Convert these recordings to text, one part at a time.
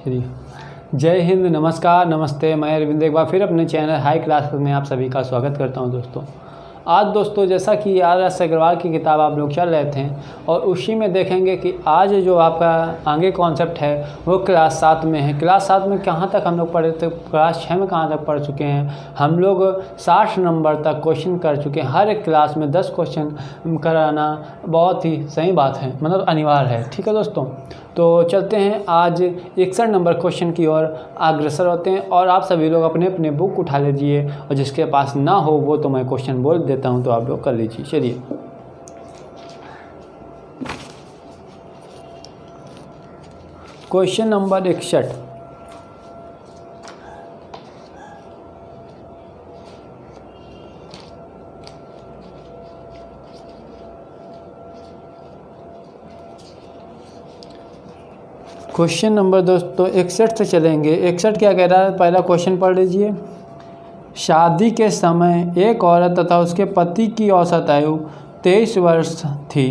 चलिए, जय हिंद, नमस्कार, नमस्ते। मैं अरविंद एक बार फिर अपने चैनल हाई क्लास में आप सभी का स्वागत करता हूं दोस्तों। आज दोस्तों जैसा कि आर.एस. अग्रवाल की किताब आप लोग चल रहे थे और उसी में देखेंगे कि आज जो आपका आगे कॉन्सेप्ट है वो क्लास 7 में है। क्लास 7 में कहाँ तक हम लोग पढ़े थे, क्लास 6 में कहाँ तक पढ़ चुके हैं। हम लोग 60 नंबर तक क्वेश्चन कर चुके हैं। हर एक क्लास में 10 क्वेश्चन कराना बहुत ही सही बात है, मतलब अनिवार्य है। ठीक है दोस्तों, तो चलते हैं आज 61 नंबर क्वेश्चन की ओर अग्रसर होते हैं और आप सभी लोग अपने अपने बुक उठा लीजिए और जिसके पास ना हो वो तो मैं क्वेश्चन बोल देता हूं, तो आप लोग कर लीजिए। चलिए, क्वेश्चन नंबर 61। क्वेश्चन नंबर दोस्तों 61 से चलेंगे। 61 क्या कह रहा है, पहला क्वेश्चन पढ़ लीजिए। शादी के समय एक औरत तथा उसके पति की औसत आयु 23 वर्ष थी।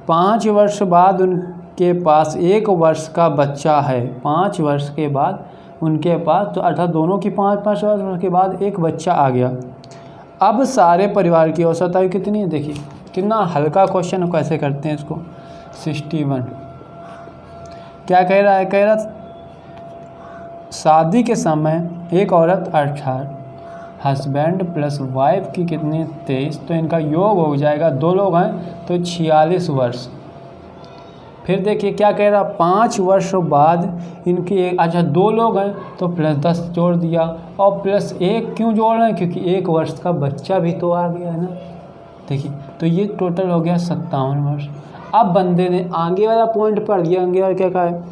5 वर्ष बाद उनके पास 1 वर्ष का बच्चा है। 5 वर्ष के बाद उनके पास, तो अर्थात दोनों की 5-5 वर्ष के बाद एक बच्चा आ गया। अब सारे परिवार की औसत आयु कितनी है। देखिए कितना हल्का क्वेश्चन है, कैसे करते हैं इसको। 61 क्या कह रहा है, कह रहा शादी के समय एक औरत अर्थात हस्बैंड प्लस वाइफ की कितनी 23, तो इनका योग हो जाएगा, 2 लोग हैं तो 46 वर्ष। फिर देखिए क्या कह रहा, 5 वर्ष बाद इनकी अच्छा 2 लोग हैं तो प्लस 10 जोड़ दिया और प्लस 1 क्यों जोड़ रहे हैं, क्योंकि 1 वर्ष का बच्चा भी तो आ गया है ना। देखिए तो ये टोटल हो गया 57 वर्ष। अब बंदे ने आगे वाला पॉइंट पढ़ दिया। आगे वाला क्या कहा है,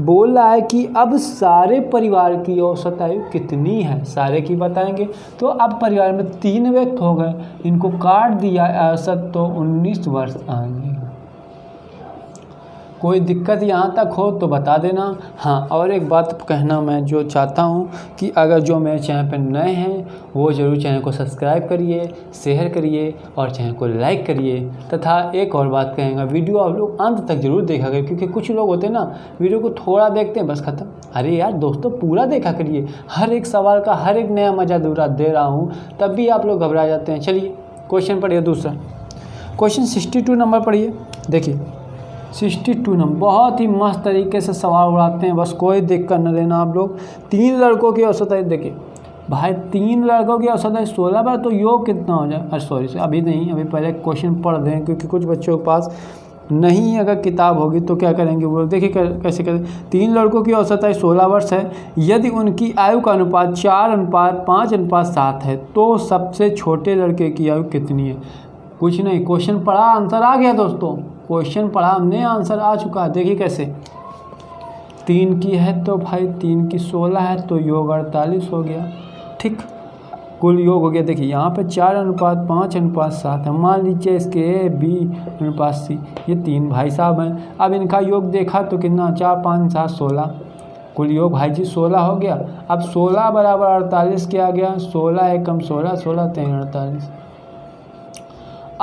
बोल रहा है कि अब सारे परिवार की औसत आयु कितनी है, सारे की बताएंगे। तो अब परिवार में 3 व्यक्ति हो गए, इनको काट दिया औसत तो 19 वर्ष आएंगे। कोई दिक्कत यहाँ तक हो तो बता देना। हाँ, और एक बात कहना मैं जो चाहता हूँ कि अगर जो मेरे चैनल पर नए हैं वो ज़रूर चैनल को सब्सक्राइब करिए, शेयर करिए और चैनल को लाइक करिए। तथा एक और बात कहेंगे, वीडियो आप लोग अंत तक जरूर देखा करिए, क्योंकि कुछ लोग होते हैं ना वीडियो को थोड़ा देखते हैं बस ख़त्म। अरे यार दोस्तों, पूरा देखा करिए। हर एक सवाल का हर एक नया मजा दे रहा हूँ, तब भी आप लोग घबरा जाते हैं। चलिए क्वेश्चन पढ़िए दूसरा। क्वेश्चन 62 नंबर पढ़िए। देखिए 62 नंबर बहुत ही मस्त तरीके से सवाल उड़ाते हैं, बस कोई दिक्कत न लेना आप लोग। 3 लड़कों की औसत आयु, देखिए भाई 3 लड़कों की औसत आयु 16 बार, तो योग कितना हो जाए। सॉरी अभी नहीं, अभी पहले क्वेश्चन पढ़ दें, क्योंकि कुछ बच्चों के पास नहीं अगर किताब होगी तो क्या करेंगे वो। देखिए कैसे करें। 3 लड़कों की औसत आयु 16 वर्ष है। यदि उनकी आयु का अनुपात 4:5:7 है तो सबसे छोटे लड़के की आयु कितनी है। कुछ नहीं, क्वेश्चन पढ़ा आंसर आ गया दोस्तों। क्वेश्चन पढ़ा हमने, आंसर आ चुका है। देखिए कैसे, 3 की है तो भाई 3 की 16 है तो योग 48 हो गया। ठीक, कुल योग हो गया। देखिए यहाँ पे 4:5:7 है। मान लीजिए इसके B:C, ये 3 भाई साहब हैं। अब इनका योग देखा तो कितना, 4 5 7 16, कुल योग भाई जी 16 हो गया। अब 16 बराबर 48 क्या आ गया, 16 एकम 16, 16 3 48।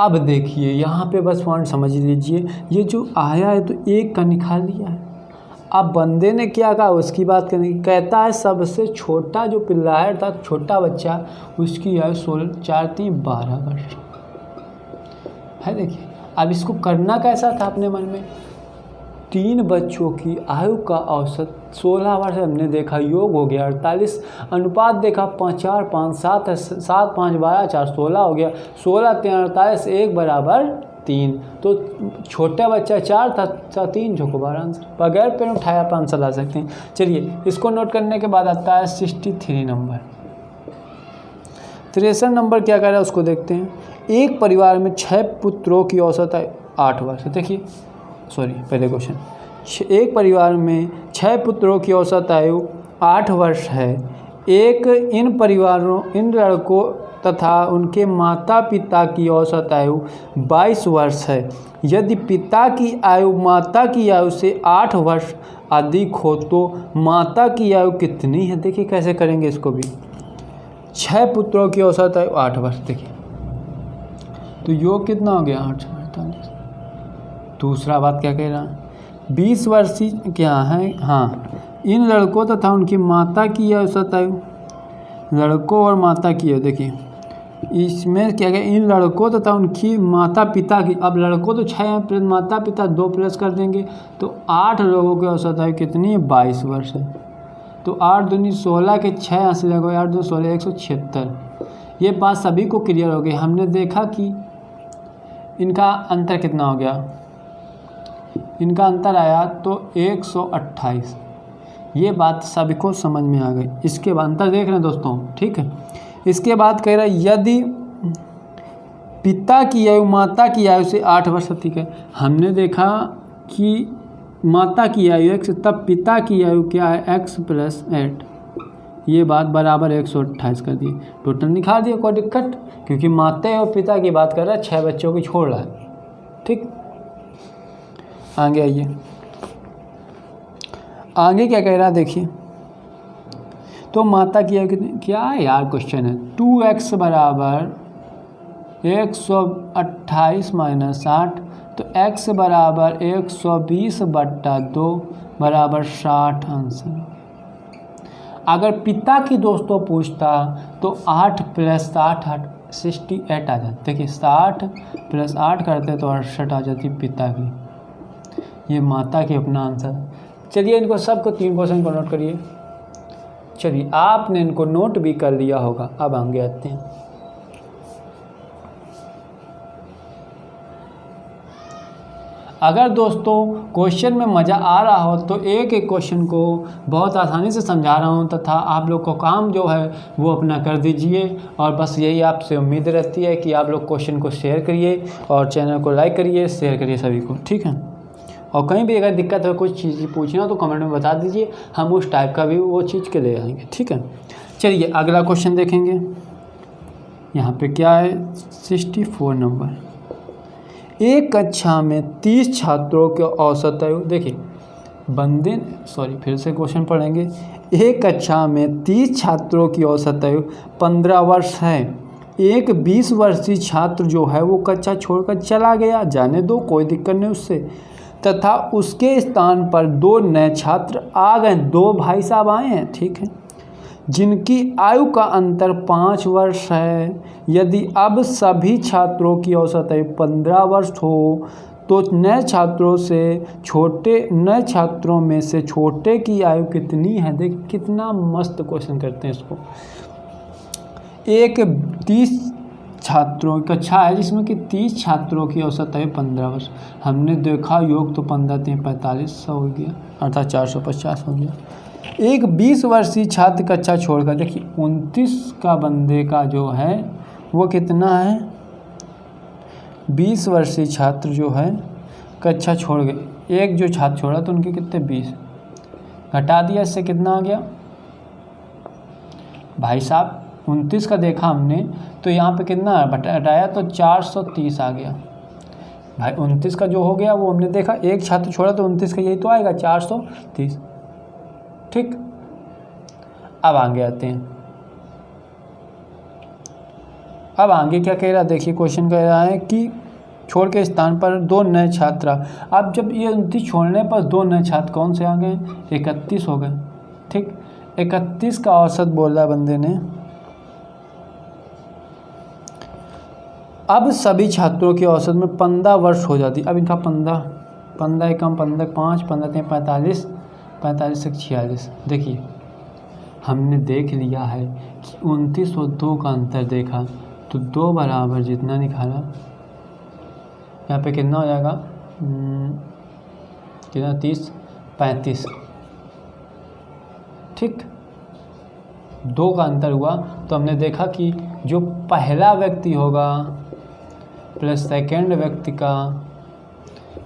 अब देखिए यहाँ पे बस पॉइंट समझ लीजिए, ये जो आया है तो 1 का निकाल लिया है। अब बंदे ने क्या कहा, उसकी बात करनी, कहता है सबसे छोटा जो पिल्ला है अर्थात छोटा बच्चा, उसकी आयु 16, 4 3 12 वर्ष है। देखिए अब इसको करना कैसा था अपने मन में, 3 बच्चों की आयु का औसत 16 वर्ष हमने देखा, योग हो गया 48, अनुपात देखा 5 4 5 7 है, 7 5 12 4 16 हो गया, 16 3 48, 1 बराबर 3। तो छोटा बच्चा 4 था 3 जो को 12 आंसर, बगैर पेन उठाए आप आंसर ला सकते हैं। चलिए इसको नोट करने के बाद आता है 63 नंबर। 63 नंबर क्या कह रहा है उसको देखते हैं। एक परिवार में 6 पुत्रों की औसत आयु 8 वर्ष। देखिए सॉरी पहले क्वेश्चन, एक परिवार में 6 पुत्रों की औसत आयु 8 वर्ष है। इन लड़कों तथा उनके माता पिता की औसत आयु 22 वर्ष है। यदि पिता की आयु माता की आयु से 8 वर्ष अधिक हो तो माता की आयु कितनी है। देखिए कैसे करेंगे इसको भी। 6 पुत्रों की औसत आयु 8 वर्ष, देखिए तो योग कितना हो गया 8 48। दूसरा बात क्या कह रहा है, 20 वर्षीय क्या है, हाँ इन लड़कों तथा उनकी माता की आयु 27, लड़कों और माता की आयु देखिए इसमें क्या गया, इन लड़कों तथा उनकी माता पिता की, अब लड़कों तो 6 हैं प्लस माता पिता 2 प्लस कर देंगे तो 8 लोगों की औसत आयु कितनी है 22 वर्ष है। तो 8 दूनी 16 के 6 यहाँ से लगो 8 दूनी 16 176। ये बात सभी को क्लियर हो गई। हमने देखा कि इनका अंतर कितना हो गया, इनका अंतर आया तो 128। ये बात सभी को समझ में आ गई। इसके बाद अंतर देख रहे हैं दोस्तों, ठीक है। इसके बाद कह रहा है यदि पिता की आयु माता की आयु से 8 वर्ष अधिक है। हमने देखा कि माता की आयु x, तब पिता की आयु क्या है x + 8। ये बात बराबर 128 कर दी। टोटल निकाल दिया, कोई दिक्कत, क्योंकि माता और पिता की बात कर रहा है, 6 बच्चों की छोड़ रहा है, ठीक। आगे आइए, आगे क्या कह रहा है देखिए। तो माता की आयु कितनी, क्या है यार क्वेश्चन है, 2x बराबर 128 - 8, तो x बराबर 120/2 बराबर 60 आंसर। अगर पिता की दोस्तों पूछता तो 8 + 8 68 आ जाती। देखिए 60 + 8 करते तो 68 आ जाती पिता की। ये माता की अपना आंसर। चलिए इनको सबको 3 क्वेश्चन को नोट करिए। चलिए आपने इनको नोट भी कर लिया होगा। अब आगे आते हैं। अगर दोस्तों क्वेश्चन में मज़ा आ रहा हो तो एक एक क्वेश्चन को बहुत आसानी से समझा रहा हूं, तथा आप लोग को काम जो है वो अपना कर दीजिए। और बस यही आपसे उम्मीद रहती है कि आप लोग क्वेश्चन को शेयर करिए और चैनल को लाइक करिए, शेयर करिए सभी को, ठीक है। और कहीं भी अगर दिक्कत हो कुछ चीज़ पूछना तो कमेंट में बता दीजिए, हम उस टाइप का भी वो चीज़ के ले आएंगे, ठीक है। चलिए अगला क्वेश्चन देखेंगे। यहाँ पे क्या है 64 नंबर। एक कक्षा में 30 छात्रों के औसत आयु, देखिए फिर से क्वेश्चन पढ़ेंगे। एक कक्षा में 30 छात्रों की औसत आयु 15 वर्ष है। एक 20 वर्षीय छात्र जो है वो कक्षा छोड़कर चला गया, जाने दो, कोई दिक्कत नहीं उससे, तथा उसके स्थान पर 2 नए छात्र आ गए। 2 भाई साहब आए हैं, ठीक है, जिनकी आयु का अंतर 5 वर्ष है। यदि अब सभी छात्रों की औसत आयु 15 वर्ष हो तो नए छात्रों में से छोटे की आयु कितनी है। देख कितना मस्त क्वेश्चन करते हैं इसको। एक 30 छात्रों की कक्षा है जिसमें कि 30 छात्रों की औसत आयु 15 वर्ष। हमने देखा योग तो 15 × 3 = 45 हो गया, अर्थात 450 हो गया। एक 20 वर्षीय छात्र कक्षा छोड़कर, देखिए 29 का बंदे का जो है वो कितना है, 20 वर्षीय छात्र जो है कक्षा छोड़ गए। एक जो छात्र छोड़ा तो उनके कितने 20 घटा दिया, इससे कितना आ गया भाई साहब 29 का देखा हमने तो यहाँ पे कितना घटाया तो 430 आ गया। भाई 29 का जो हो गया वो हमने देखा, एक छात्र छोड़ा तो 29 का यही तो आएगा 430, ठीक। अब आगे आते हैं। अब आगे क्या कह रहा है देखिए, क्वेश्चन कह रहा है कि छोड़ के स्थान पर 2 नए छात्र। अब जब ये 29 छोड़ने पर 2 नए छात्र कौन से आ गए, 31 हो गए, ठीक। 31 का औसत बोला बंदे ने। अब सभी छात्रों की औसत में 15 वर्ष हो जाती। अब इनका 15 एकम 15 5 15 3 45 45 से 46। देखिए हमने देख लिया है कि 29 और 2 का अंतर देखा तो 2 बराबर जितना निकाला, यहाँ पे कितना हो जाएगा कितना 30 35, ठीक। 2 का अंतर हुआ तो हमने देखा कि जो पहला व्यक्ति होगा प्लस सेकेंड व्यक्ति का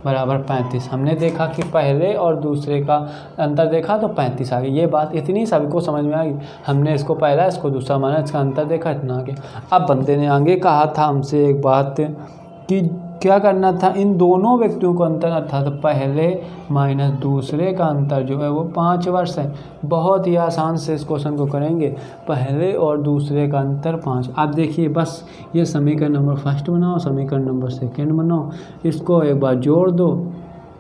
बराबर 35। हमने देखा कि पहले और दूसरे का अंतर देखा तो 35 आ गया। ये बात इतनी सभी को समझ में आ गई। हमने इसको पहला इसको दूसरा माना, इसका अंतर देखा इतना आ गया। अब बंदे ने आगे कहा था हमसे एक बात कि क्या करना था, इन दोनों व्यक्तियों को अंतर अर्थात पहले माइनस दूसरे का अंतर जो है वो 5 वर्ष है। बहुत ही आसान से इस क्वेश्चन को करेंगे, पहले और दूसरे का अंतर 5। आप देखिए बस ये समीकरण नंबर फर्स्ट बनाओ, समीकरण नंबर सेकंड बनाओ, इसको एक बार जोड़ दो,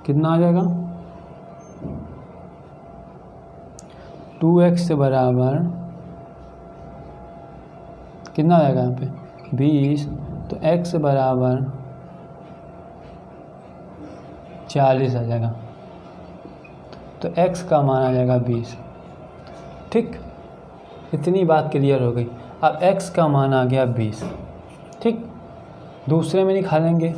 कितना आ जाएगा 2x बराबर कितना हो जाएगा यहाँ पे 20, तो x बराबर 40 आ जाएगा, तो x का मान आ जाएगा 20। ठीक, इतनी बात क्लियर हो गई। अब x का मान आ गया 20। ठीक, दूसरे में निकालेंगे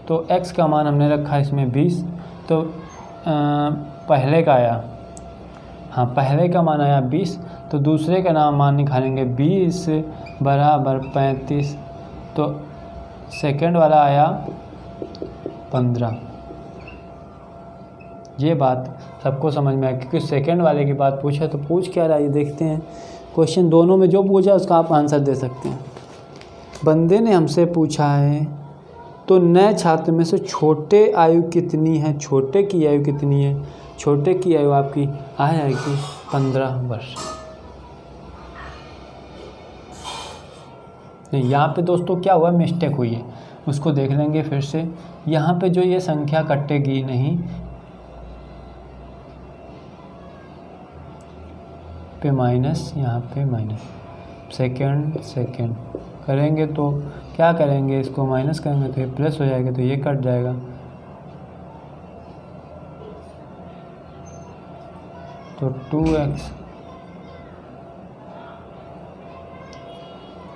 तो x का मान हमने रखा इसमें 20, तो पहले का आया, हाँ पहले का मान आया 20, तो दूसरे का मान निकालेंगे 20 बराबर 35, तो सेकंड वाला आया 15। ये बात सबको समझ में आया, क्योंकि सेकंड वाले की बात पूछा तो पूछ क्या रहा है देखते हैं। क्वेश्चन दोनों में जो पूछा उसका आप आंसर दे सकते हैं। बंदे ने हमसे पूछा है तो नए छात्र में से छोटे आयु कितनी है, छोटे की आयु कितनी है, छोटे की आयु आपकी आ जाएगी 15 वर्ष। यहाँ पे दोस्तों क्या हुआ, मिस्टेक हुई है, उसको देख लेंगे फिर से। यहाँ पे जो ये संख्या कटेगी नहीं, पे माइनस, यहाँ पे माइनस, सेकंड करेंगे तो क्या करेंगे, इसको माइनस करेंगे तो ये प्लस हो जाएगा, तो ये कट जाएगा, तो 2x,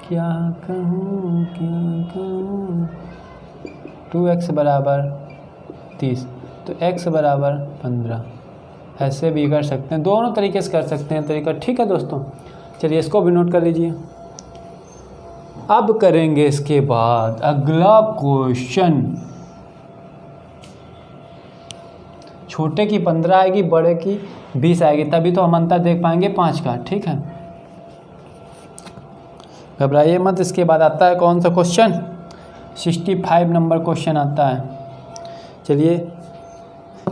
क्या कहूँ 2x बराबर 30, तो x बराबर 15। ऐसे भी कर सकते हैं, दोनों तरीके से कर सकते हैं तरीका। ठीक है दोस्तों, चलिए इसको भी नोट कर लीजिए। अब करेंगे इसके बाद अगला क्वेश्चन। छोटे की 15 आएगी, बड़े की 20 आएगी, तभी तो हम अंतर देख पाएंगे 5 का। ठीक है, घबराइए मत। इसके बाद आता है कौन सा क्वेश्चन, 65 नंबर क्वेश्चन आता है। चलिए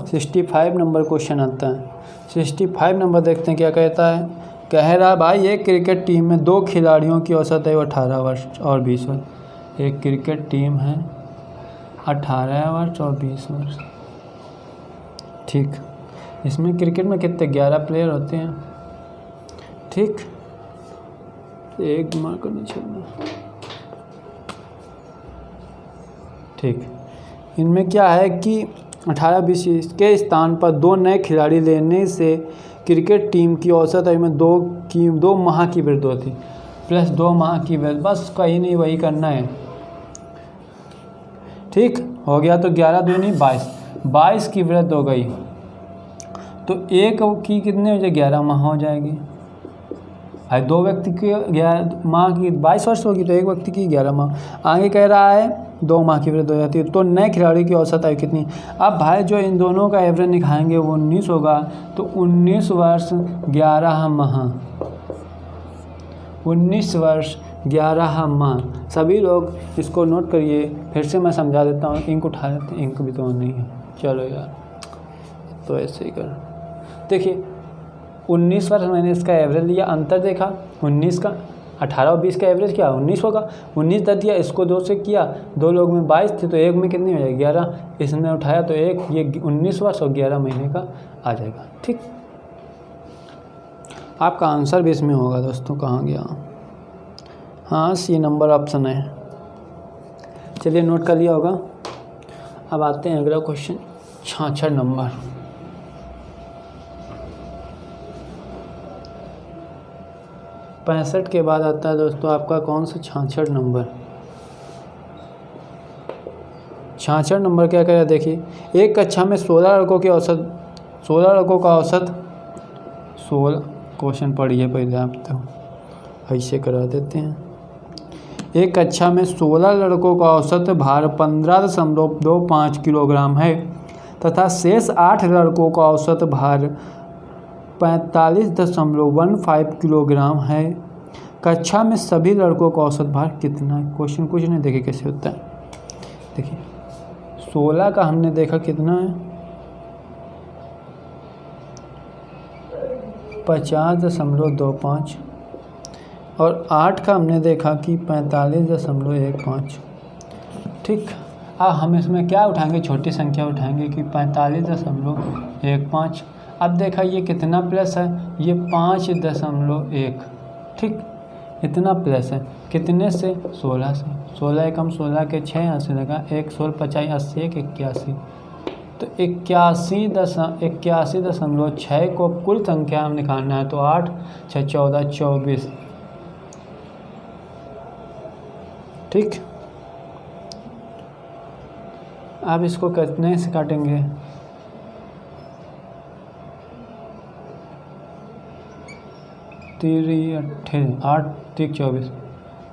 65 नंबर क्वेश्चन आता है। 65 नंबर देखते हैं क्या कहता है। कह रहा भाई एक क्रिकेट टीम में 2 खिलाड़ियों की औसत आयु 18 वर्ष और 20 वर्ष। एक क्रिकेट टीम है 18 वर्ष और 20 वर्ष। ठीक, इसमें क्रिकेट में कितने 11 प्लेयर होते हैं। ठीक, एक दिमाग को नहीं छोड़ना। ठीक, इनमें क्या है कि 18-20 के स्थान पर 2 नए खिलाड़ी लेने से क्रिकेट टीम की औसत आयु में 2 माह की वृद्धि होती, प्लस 2 माह की वृद्धि। बस कहीं नहीं, वही करना है। ठीक हो गया, तो 11 दूनी 22 की वृद्धि हो गई, तो एक की कितने हो जाए 11 माह हो जाएगी। 2 व्यक्ति की 11 माह की 22 वर्ष होगी, तो एक व्यक्ति की 11 माह। आगे कह रहा है 2 माह की वृद्धि हो जाती है। तो नए खिलाड़ी की औसत आयु कितनी। अब भाई जो इन दोनों का एवरेज निकालेंगे वो 19 होगा, तो 19 वर्ष 11 माह, 19 वर्ष 11 माह। सभी लोग इसको नोट करिए, फिर से मैं समझा देता हूँ। इंक उठा लेते हैं, इंक भी तो नहीं है। चलो यार, तो ऐसे ही कर। देखिए 19 वर्ष मैंने इसका एवरेज लिया, अंतर देखा 19 का, 18 और 20 का एवरेज क्या 19 होगा। 19 दे दिया, इसको 2 से किया, 2 लोग में 22 थे, तो एक में कितनी हो जाएगी 11। इसने उठाया तो एक, ये 19 वर्ष और 11 महीने का आ जाएगा। ठीक, आपका आंसर भी इसमें होगा दोस्तों। कहाँ गया, हाँ C नंबर ऑप्शन है। चलिए नोट कर लिया होगा। अब आते हैं अगला क्वेश्चन 66 नंबर। पैंसठ के बाद आता है दोस्तों आपका कौन सा 66 नंबर। 66 नंबर क्या करेगा देखिए। एक कक्षा में 16 लड़कों की औसत, 16 लड़कों का औसत 16 क्वेश्चन पढ़िए पहले आप, तो ऐसे करा देते हैं। एक कक्षा में 16 लड़कों का औसत भार 15.25 किलोग्राम है तथा शेष 8 लड़कों का औसत भार 45.15 किलोग्राम है। कक्षा में सभी लड़कों का औसत भार कितना है। क्वेश्चन कुछ नहीं, देखिए कैसे होता है। देखिए 16 का हमने देखा कितना है 50.25 और 8 का हमने देखा कि 45.15। ठीक, अब हम इसमें क्या उठाएंगे, छोटी संख्या उठाएंगे कि 45.15। अब देखा ये कितना प्लस है, ये 5.1, ठीक, इतना प्लस है कितने से, 16 से। 16 एकम 16 के 6 यहाँ से लगा, 1 16 50 80 1 81, तो 81.6 को कुल संख्या में निकालना है, तो 8 6 14 24, ठीक। अब इसको कितने से काटेंगे, 8 3 24,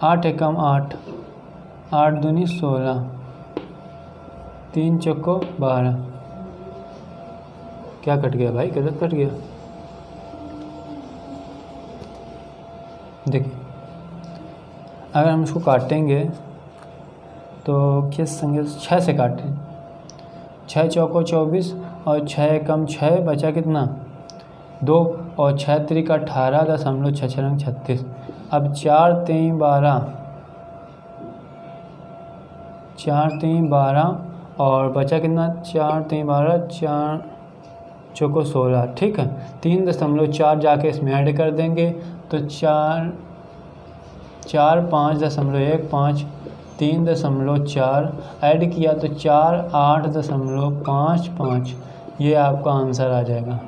8 एकम 8, 8 दूनी 16, 3 चौको 12, क्या कट गया भाई, गलत कट गया। देखिए अगर हम इसको काटेंगे तो किस संख्या, 6 से काटें, 6 चौको 24 और 6 एकम 6 बचा कितना 2 और 6 त्रिक 18.6 अब 4 3 12, 4 3 12 और बचा कितना 4 3 12, 4 चौको 16, ठीक है। 3.4 जाके इसमें ऐड कर देंगे तो 4 5.15, 3.4 ऐड किया तो 4 8.55, ये आपका आंसर आ जाएगा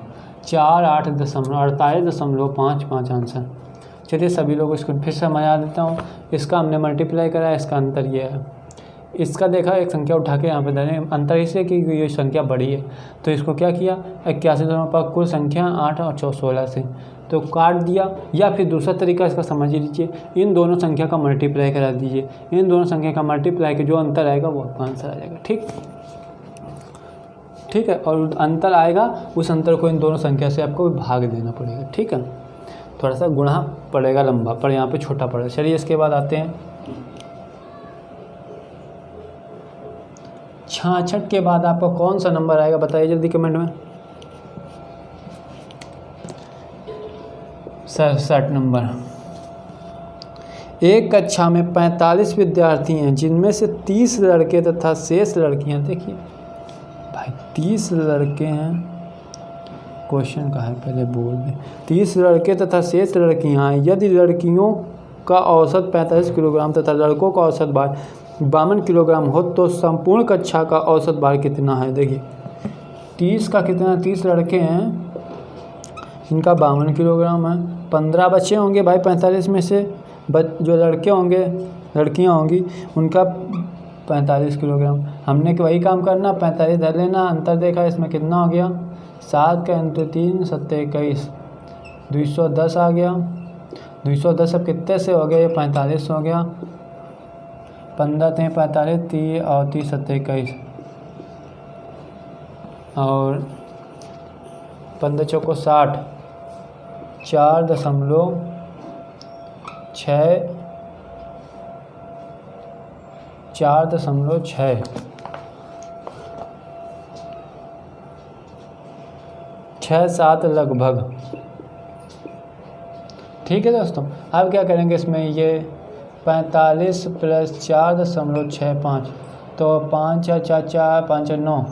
48.55 आंसर। चलिए सभी लोग इसको फिर से समझा देता हूँ। इसका हमने मल्टीप्लाई करा है, इसका अंतर ये है, इसका देखा एक संख्या उठा के यहाँ पे डाले, अंतर इसलिए कि ये संख्या बड़ी है, तो इसको क्या किया 81 दोनों पर कुल संख्या 8 और 16 से तो काट दिया, या फिर दूसरा तरीका इसका समझ लीजिए, इन दोनों संख्या का मल्टीप्लाई करा दीजिए, इन दोनों संख्या का मल्टीप्लाई के जो अंतर आएगा वो आपका आंसर आ जाएगा, ठीक, ठीक है। और अंतर आएगा, उस अंतर को इन दोनों संख्या से आपको भाग देना पड़ेगा, ठीक है। थोड़ा सा गुणा पड़ेगा लंबा, पर यहाँ पे छोटा पड़ेगा। चलिए इसके बाद आते हैं 66 के बाद आपका कौन सा नंबर आएगा, बताइए जल्दी कमेंट में। 67 नंबर। एक कक्षा में 45 विद्यार्थी हैं, जिनमें से 30 लड़के तथा शेष लड़कियां, देखिए भाई 30 लड़के हैं, क्वेश्चन का है पहले बोल दें, 30 लड़के तथा शेष लड़कियां हैं। यदि लड़कियों का औसत 45 किलोग्राम तथा लड़कों का औसत भार 52 किलोग्राम हो तो संपूर्ण कक्षा का औसत भार कितना है। देखिए 30 का कितना, 30 लड़के हैं, इनका 52 किलोग्राम है, 15 बच्चे होंगे भाई 45 में से, जो लड़के होंगे लड़कियां होंगी उनका 45 किलोग्राम। हमने वही काम करना, 45 धर लेना, अंतर देखा इसमें कितना हो गया, 7 का इंटू 3 7 21, 210 आ गया। 210 अब कितने से हो गया, ये 45 हो गया, 15 3 45, 30 और 30 7 21 और 15 चौको 60, 4.6 4.6 6-7 लगभग, ठीक है दोस्तों। अब क्या करेंगे इसमें, ये 45 प्लस 4.65 तो 5 4 4 5 9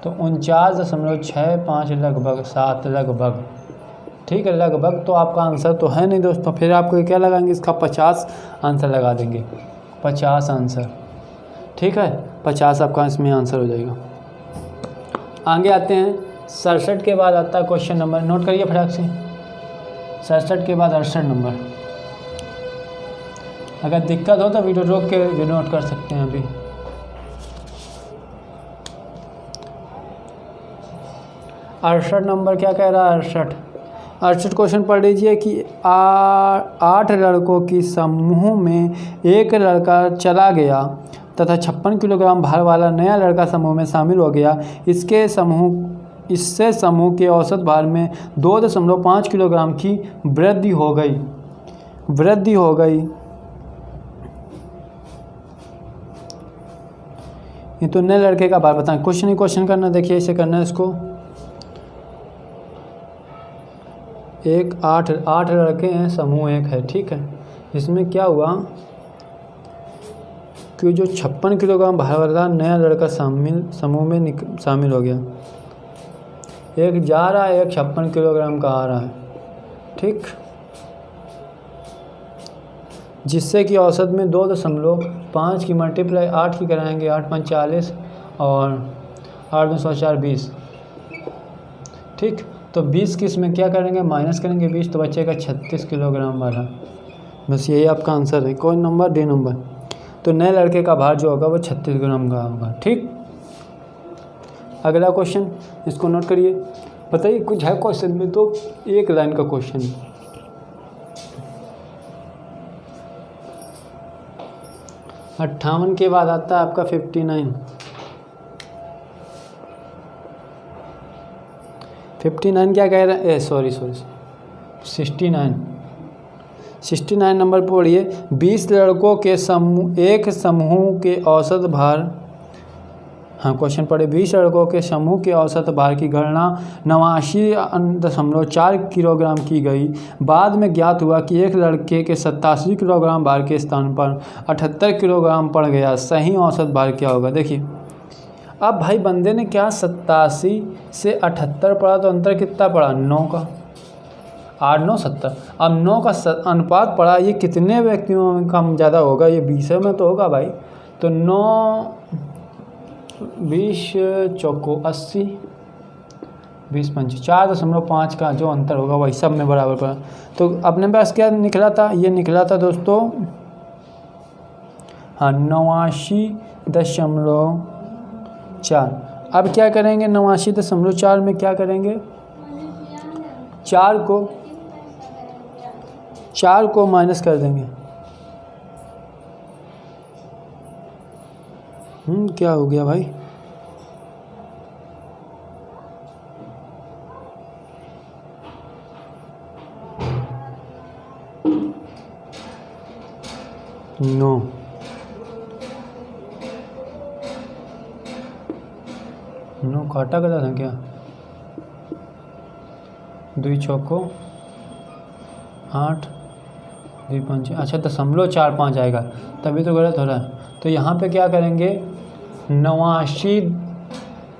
तो 49.65 लगभग 7 लगभग, ठीक है लगभग। तो आपका आंसर तो है नहीं दोस्तों, फिर आपको क्या लगाएंगे, इसका 50 आंसर लगा देंगे, 50 आंसर, ठीक है 50 आपका इसमें आंसर हो जाएगा। आगे आते हैं 67 के बाद आता है क्वेश्चन नंबर, नोट करिए फटाक से, 67 के बाद 68 नंबर। अगर दिक्कत हो तो वीडियो रोक के भी नोट कर सकते हैं अभी। अड़सठ नंबर क्या कह रहा है, 68 क्वेश्चन पढ़ लीजिए कि 8 लड़कों की समूह में एक लड़का चला गया तथा 56 किलोग्राम भार वाला नया लड़का समूह में शामिल हो गया। इससे समूह के औसत भार में 2.5 किलोग्राम की वृद्धि हो गई। ये तो नए लड़के का भार बताएं, क्वेश्चन ही क्वेश्चन करना, देखिए इसे करना है इसको। 8 लड़के हैं, समूह 1 है, ठीक है। इसमें क्या हुआ कि जो 56 किलोग्राम भार वाला नया लड़का समूह में शामिल हो गया। एक जा रहा है, एक 56 किलोग्राम का आ रहा है, ठीक, जिससे कि औसत में 2.5 की मल्टीप्लाई 8 की कराएंगे, 8 5 40 और 8 2 4 20, ठीक। तो 20 की इसमें क्या करेंगे, माइनस करेंगे 20, तो बचेगा 36 किलोग्राम वाला। बस यही आपका आंसर है, कौन नंबर, डी नंबर। तो नए लड़के का भार जो होगा वो 36 ग्राम का होगा, ठीक। अगला क्वेश्चन, इसको नोट करिए। बताइए कुछ है क्वेश्चन में तो एक लाइन का क्वेश्चन है। अट्ठावन के बाद आता है आपका 59। 59 क्या कह रहे हैं, सॉरी 69 नंबर पर पढ़िए। 20 लड़कों के समूह, एक समूह के औसत भार, हाँ क्वेश्चन पढ़े, 20 लड़कों के समूह के औसत भार की गणना 89.4 किलोग्राम की गई। बाद में ज्ञात हुआ कि एक लड़के के 87 किलोग्राम भार के स्थान पर 78 किलोग्राम पड़ गया। सही औसत भार क्या होगा। देखिए अब भाई बंदे ने क्या 87 से 78 पड़ा, तो अंतर कितना पड़ा, 9 का, 8 9 70। अब 9 का अनुपात पड़ा, ये कितने व्यक्तियों में कम ज़्यादा होगा, ये 20 में तो होगा भाई। तो 9 20 चौको 80, 20 पंच 4.5 का जो अंतर होगा वही सब में बराबर पड़ा। तो अपने पास क्या निकला था, ये निकला था दोस्तों, हाँ 89.4। अब क्या करेंगे, 89.4 में क्या करेंगे, 4 को माइनस कर देंगे। क्या हो गया भाई, नो काटा गया था क्या, 2 चौको 8 2 5, अच्छा 0.45 आएगा, तभी तो गलत हो रहा है। तो यहाँ पे क्या करेंगे, 89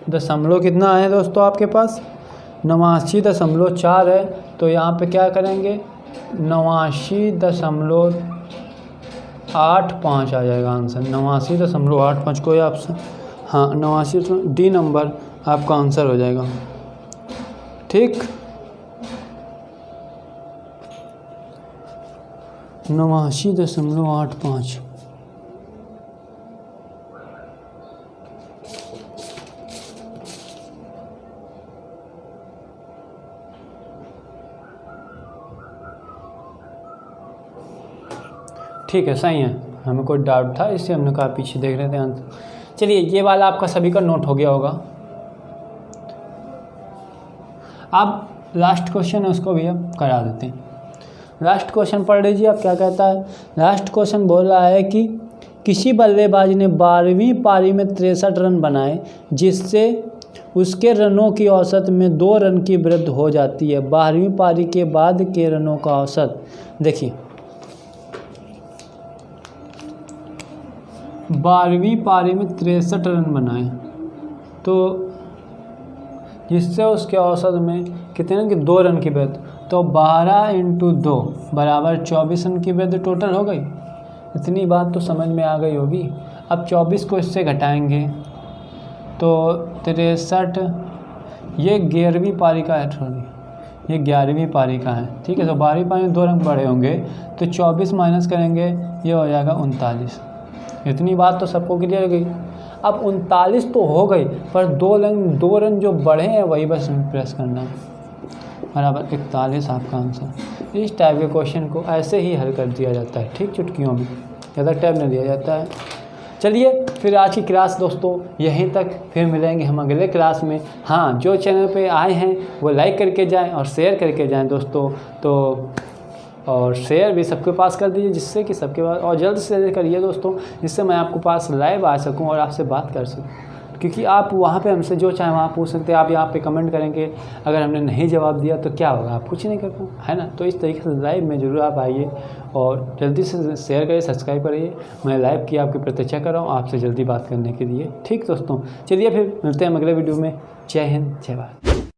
दशमलव कितना है दोस्तों आपके पास, 89.4 है। तो यहाँ पे क्या करेंगे, 89.85 आ जाएगा आंसर, 89.85 कोई ऑप्शन, हाँ 89, डी नंबर आपका आंसर हो जाएगा, ठीक। 89.85। ठीक है, सही है, हमें कोई डाउट था इससे हमने कहा पीछे देख रहे थे आंसर। चलिए ये वाला आपका सभी का नोट हो गया होगा। अब लास्ट क्वेश्चन है, उसको भी अब करा देते हैं। लास्ट क्वेश्चन पढ़ लीजिए आप, क्या कहता है। लास्ट क्वेश्चन बोल रहा है कि किसी बल्लेबाज ने 12वीं पारी में 63 रन बनाए, जिससे उसके रनों की औसत में 2 रन की वृद्धि हो जाती है। 12वीं पारी के बाद के रनों का औसत, देखिए 12वीं पारी में 63 रन बनाए, तो जिससे उसके औसत में कितने की 2 रन की वृद्धि, तो 12 × 2 बराबर 24 रन की वृद्धि टोटल हो गई। इतनी बात तो समझ में आ गई होगी। अब 24 को इससे घटाएंगे तो 63, ये 11वीं पारी का है, ये 11वीं पारी का है, ठीक है। तो 12वीं पारी में 2 रन बढ़े होंगे, तो 24 माइनस करेंगे, ये हो जाएगा 39। इतनी बात तो सबको क्लियर हो गई। अब 39 तो हो गई, पर 2 रन जो बढ़े हैं वही बस प्रेस करना है, बराबर 41 आपका आंसर। इस टाइप के क्वेश्चन को ऐसे ही हल कर दिया जाता है, ठीक, चुटकियों में, ज़्यादा टाइम नहीं दिया जाता है। चलिए फिर आज की क्लास दोस्तों यहीं तक, फिर मिलेंगे हम अगले क्लास में। हाँ, जो चैनल पे आए हैं वो लाइक करके जाएं और शेयर करके जाएं दोस्तों, तो और शेयर भी सबके पास कर दीजिए, जिससे कि सबके पास, और जल्द से जल्द करिए दोस्तों, जिससे मैं आपके पास लाइव आ सकूं और आपसे बात कर सकूं। क्योंकि आप वहाँ पे हमसे जो चाहे वहाँ पूछ सकते हैं, आप यहाँ पे कमेंट करेंगे, अगर हमने नहीं जवाब दिया तो क्या होगा, आप कुछ नहीं कर पाओ, है ना। तो इस तरीके से लाइव में ज़रूर आप आइए और जल्दी से शेयर करिए, सब्सक्राइब करिए। मैं लाइव की आपकी प्रतीक्षा कर रहा हूँ आपसे जल्दी बात करने के लिए, ठीक दोस्तों। चलिए फिर मिलते हैं अगले वीडियो में। जय हिंद, जय भारत।